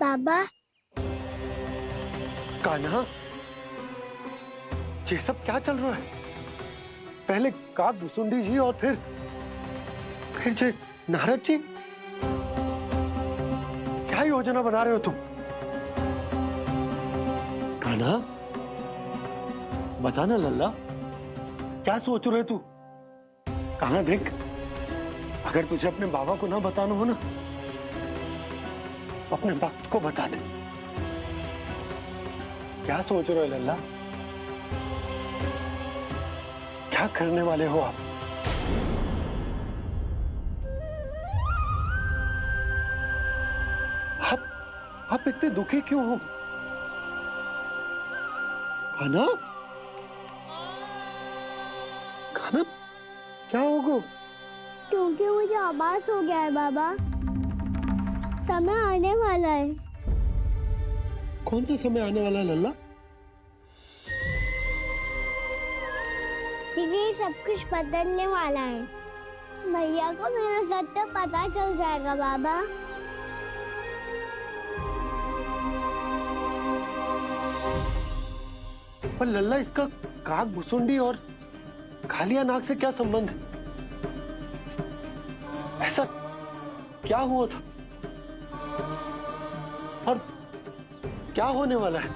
बाबा, कान्हा, ये सब क्या चल रहा है? पहले काक भुसुंडी जी और फिर जे नारद जी। क्या योजना बना रहे हो तुम? कान्हा, बताना लल्ला, क्या सोच रहे तू? कान्हा देख, अगर तुझे अपने बाबा को ना बताना हो ना, तो अपने भक्त को बता दे। क्या सोच रहे हो लल्ला? क्या करने वाले हो आप? आप इतने दुखी क्यों हो? कान्हा, कान्हा, क्या होगा? क्योंकि मुझे आभास हो गया है बाबा, समय आने वाला है। कौन सा समय आने वाला है लल्ला? शीघ्र ही सब कुछ बदलने वाला है। भैया को मेरा सत्य पता चल जाएगा बाबा। पर लल्ला, इसका काक भुसुंडी और कालिया नाग से क्या संबंध है? ऐसा क्या हुआ था और क्या होने वाला है?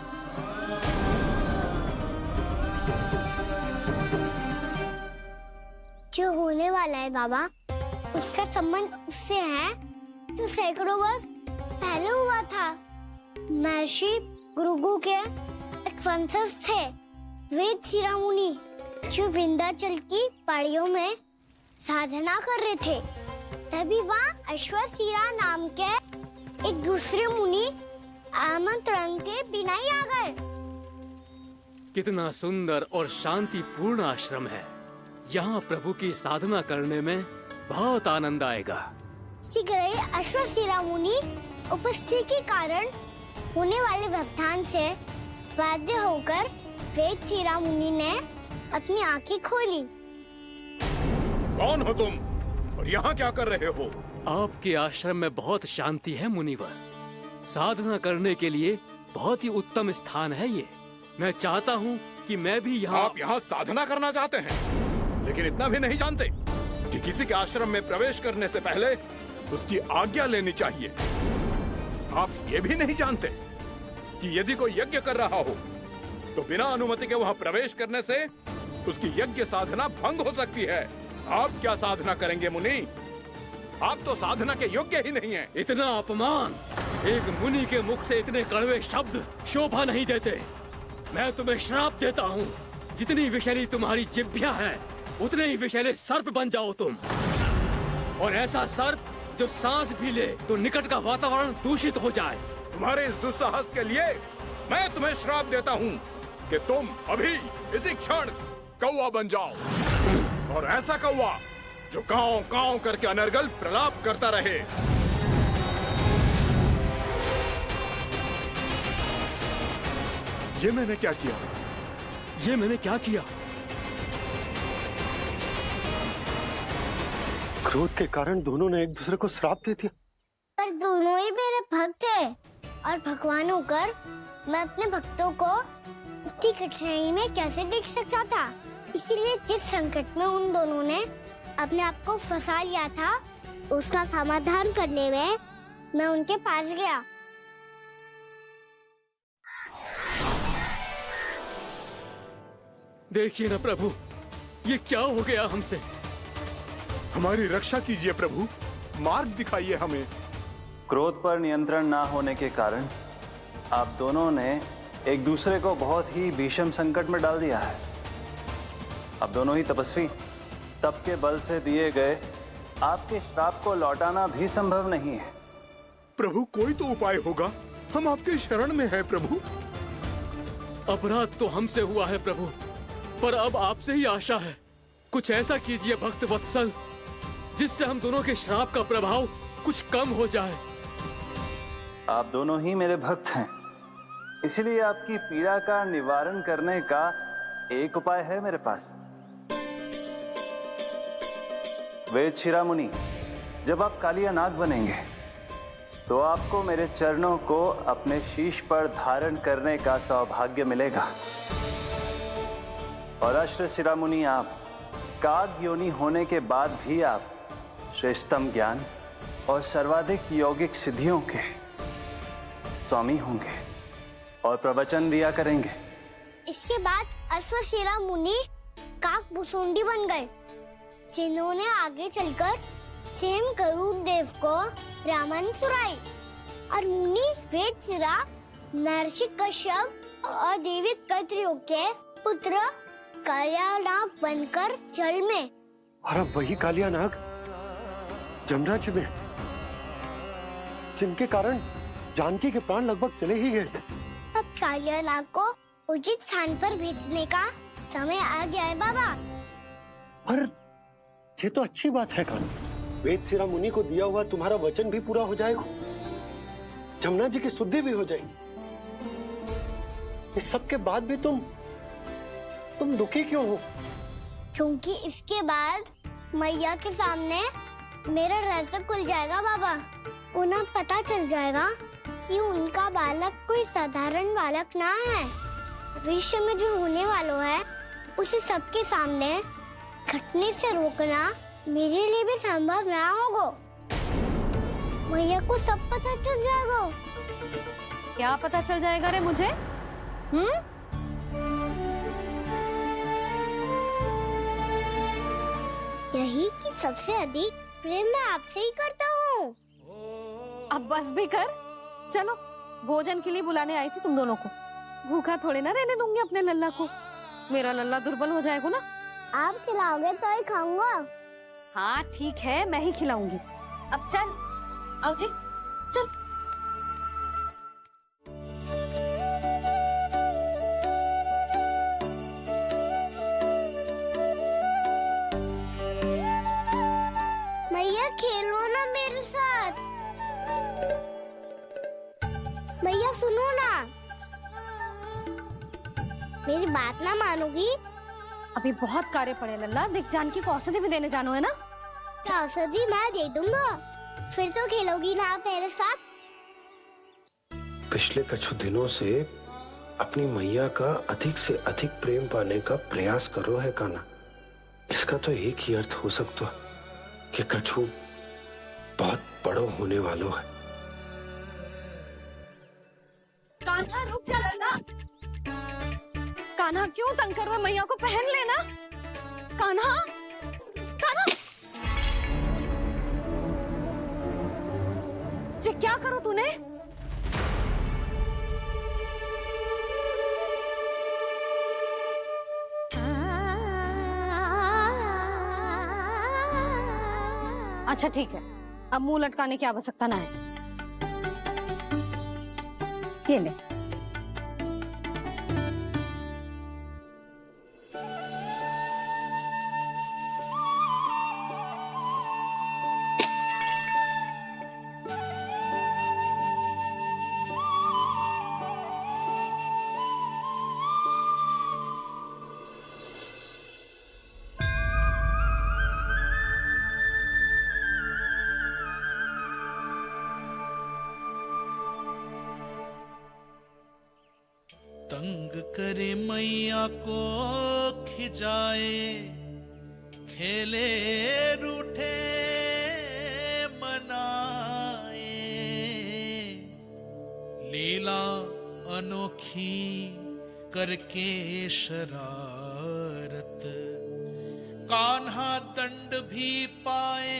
जो होने वाला है बाबा, उसका संबंध उससे है जो सैकड़ों वर्ष पहले हुआ था। महर्षि भृगु के एक वंशज थे, वेद शिरोमणि, जो विंध्याचल की पहाड़ियों में साधना कर रहे थे। तभी वहाँ अश्वसीरा नाम के एक दूसरे मुनि आमंत्रण के बिना ही आ गए। कितना सुंदर और शांतिपूर्ण आश्रम है। यहाँ प्रभु की साधना करने में बहुत आनंद आएगा। शीघ्र ही अश्वसीरा मुनि उपस्थिति के कारण होने वाले व्यवधान से बाध्य होकर वेद शिरा मुनि ने अपनी आंखें खोली। कौन हो तुम और यहाँ क्या कर रहे हो? आपके आश्रम में बहुत शांति है मुनिवर। साधना करने के लिए बहुत ही उत्तम स्थान है ये। मैं चाहता हूँ कि मैं भी यहाँ। आप यहाँ साधना करना चाहते हैं, लेकिन इतना भी नहीं जानते कि किसी के आश्रम में प्रवेश करने से पहले उसकी आज्ञा लेनी चाहिए। आप ये भी नहीं जानते कि यदि कोई यज्ञ कर रहा हो तो बिना अनुमति के वहाँ प्रवेश करने से उसकी यज्ञ साधना भंग हो सकती है। आप क्या साधना करेंगे मुनि? आप तो साधना के योग्य ही नहीं हैं। इतना अपमान! एक मुनि के मुख से इतने कड़वे शब्द शोभा नहीं देते। मैं तुम्हें श्राप देता हूँ, जितनी विषैली तुम्हारी जिह्वा है उतने ही विषैले सर्प बन जाओ तुम। और ऐसा सर्प जो सांस भी ले तो निकट का वातावरण दूषित हो जाए। तुम्हारे इस दुस्साहस के लिए मैं तुम्हें श्राप देता हूँ कि तुम अभी इसी क्षण कौवा बन जाओ, और ऐसा कौवा जो कांव कांव करके अनर्गल प्रलाप करता रहे। ये मैंने क्या किया? ये मैंने क्या किया? क्रोध के कारण दोनों ने एक दूसरे को श्राप दे दिया। पर दोनों ही मेरे भक्त हैं, और भगवान होकर मैं अपने भक्तों को इतनी कठिनाई में कैसे देख सकता था। इसीलिए जिस संकट में उन दोनों ने अपने आप को फंसा लिया था, उसका समाधान करने में मैं उनके पास गया। देखिए ना प्रभु, ये क्या हो गया हमसे? हमारी रक्षा कीजिए प्रभु, मार्ग दिखाइए हमें। क्रोध पर नियंत्रण ना होने के कारण आप दोनों ने एक दूसरे को बहुत ही भीषण संकट में डाल दिया है। अब दोनों ही तपस्वी, तप के बल से दिए गए आपके श्राप को लौटाना भी संभव नहीं है। प्रभु कोई तो उपाय होगा, हम आपके शरण में हैं प्रभु। अपराध तो हमसे हुआ है प्रभु, पर अब आपसे ही आशा है। कुछ ऐसा कीजिए भक्त वत्सल, जिससे हम दोनों के श्राप का प्रभाव कुछ कम हो जाए। आप दोनों ही मेरे भक्त हैं, इसीलिए आपकी पीड़ा का निवारण करने का एक उपाय है मेरे पास। वेद शिरोमणि, जब आप कालिया नाग बनेंगे तो आपको मेरे चरणों को अपने शीश पर धारण करने का सौभाग्य मिलेगा। और अश्र शिरोमुनि, आप काग योनि होने के बाद भी आप श्रेष्ठतम ज्ञान और सर्वाधिक यौगिक सिद्धियों के स्वामी होंगे और प्रवचन दिया करेंगे। इसके बाद अश्वशिरा मुनि काकभूषुंडी बन गए, जिन्होंने आगे चलकर सेम गरुड़ देव को रामायण सुनाई। और मुनि वेदशिरा महर्षि कश्यप और देवी कत्रियों के पुत्र कालियानाग बनकर जल में, और अब वही कालियानाग जमराज में, जिनके कारण जानकी के प्राण लगभग चले ही गए थे। अब कालियानाग को उचित स्थान पर भेजने का समय आ गया है बाबा। पर ये तो अच्छी बात है कान्हा, वेदशिरा मुनि को दिया हुआ तुम्हारा वचन भी पूरा हो जाएगा, जमुना जी की शुद्धि भी हो जाएगी। इस सब के बाद भी तुम दुखी क्यों हो? क्योंकि इसके बाद मैया के सामने मेरा रहस्य खुल जाएगा बाबा। उन्हें पता चल जाएगा कि उनका बालक कोई साधारण बालक ना है। भविष्य में जो होने वाला है उसे सबके सामने घटने से रोकना मेरे लिए भी संभव ना होगा। मैया को सब पता चल जाएगा। क्या पता चल जाएगा रे मुझे? यही कि सबसे अधिक प्रेम मैं आपसे ही करता हूँ। अब बस भी कर, चलो भोजन के लिए बुलाने आई थी तुम दोनों को। भूखा थोड़े ना रहने दूंगी अपने लल्ला को, मेरा लल्ला दुर्बल हो जाएगा ना। आप खिलाओगे तो ही खाऊंगा। हाँ ठीक है, मैं ही खिलाऊंगी। अब चल, आओ जी, चल। मैया खेलो ना मेरे साथ। मैया सुनो ना, मेरी बात ना मानोगी? अभी बहुत कार्य पड़े लल्ला, देख जानकी को औषधि भी देने जानो है ना। औषधि मैं दे दूंगा, फिर तो खेलोगी ना आप मेरे साथ? पिछले कुछ दिनों से अपनी मैया का अधिक से अधिक प्रेम पाने का प्रयास करो है कान्हा। इसका तो एक ही अर्थ हो सकता है कि कछु बहुत बड़ो होने वालो है। कान्हा रुक जा लल्ला। कान्हा क्यों तंग कर रहा है? मैया को पहन लेना। कान्हा, कान्हा, ये क्या करो तूने? अच्छा ठीक है, अब मुंह लटकाने की आवश्यकता ना है। ये ले। तंग करे मैया को खिजाए, खेले रूठे मनाए, लीला अनोखी करके शरारत, कान्हा दंड भी पाए।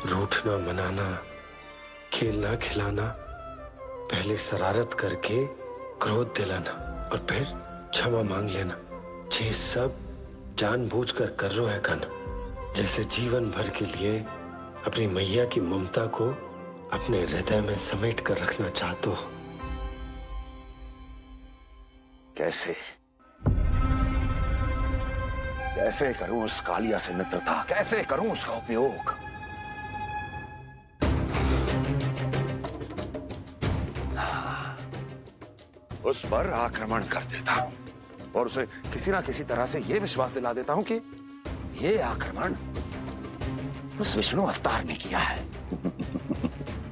रूठना मनाना, खेलना खिलाना, पहले शरारत करके क्रोध दिलाना और फिर क्षमा मांग लेना, ये सब जानबूझकर कर रहे है कान्हा। जैसे जीवन भर के लिए अपनी मैया की ममता को अपने हृदय में समेट कर रखना चाहते हो। कैसे कैसे करूं उस कालिया से मित्रता, कैसे करूं उसका उपयोग? उस पर आक्रमण कर देता और उसे किसी ना किसी तरह से यह विश्वास दिला देता हूं कि यह आक्रमण उस विष्णु अवतार ने किया है।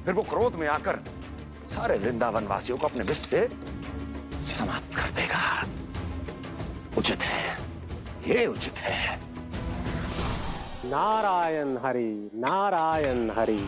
फिर वो क्रोध में आकर सारे वृंदावन वासियों को अपने विष से समाप्त कर देगा। उचित है, ये उचित है। नारायण हरि, नारायण हरि।